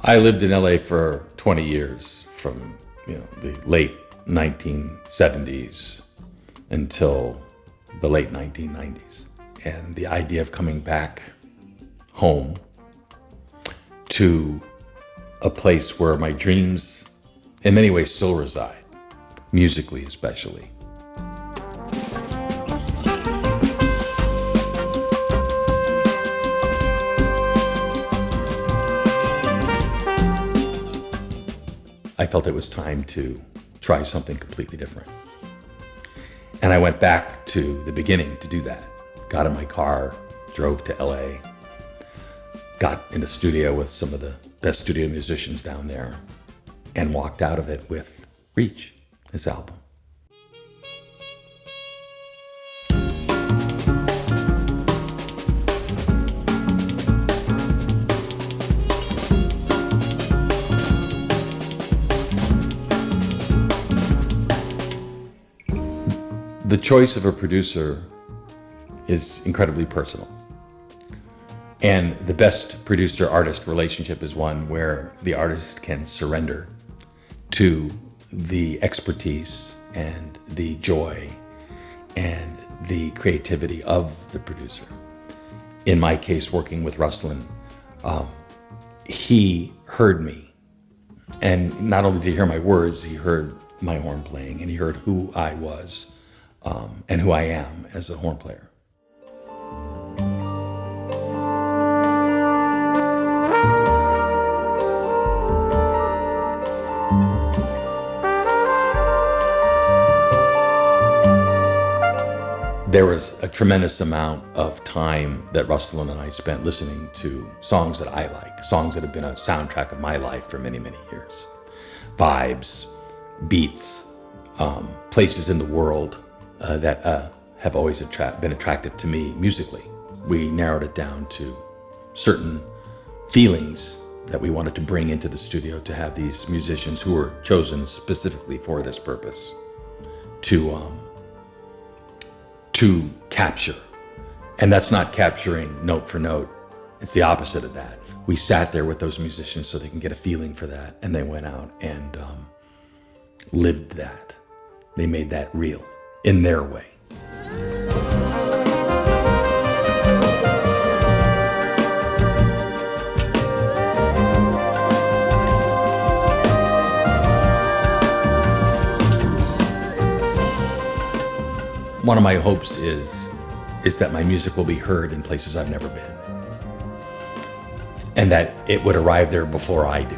I lived in LA for 20 years, from the late 1970s until the late 1990s. And the idea of coming back home to a place where my dreams in many ways still reside, musically especially. I felt it was time to try something completely different. And I went back to the beginning to do that. Got in my car, drove to LA, got in the studio with some of the best studio musicians down there, and walked out of it with Reach, his album. The choice of a producer is incredibly personal. And the best producer-artist relationship is one where the artist can surrender to the expertise and the joy and the creativity of the producer. In my case, working with Ruslan, he heard me. And not only did he hear my words, he heard my horn playing, and he heard who I was and who I am as a horn player. There was a tremendous amount of time that Ruslan and I spent listening to songs that I like, songs that have been a soundtrack of my life for many, many years. Vibes, beats, places in the world that have always been attractive to me musically. We narrowed it down to certain feelings that we wanted to bring into the studio to have these musicians who were chosen specifically for this purpose to capture. And that's not capturing note for note. It's the opposite of that. We sat there with those musicians so they can get a feeling for that, and they went out and lived that. They made that real in their way. One of my hopes is that my music will be heard in places I've never been, and that it would arrive there before I do.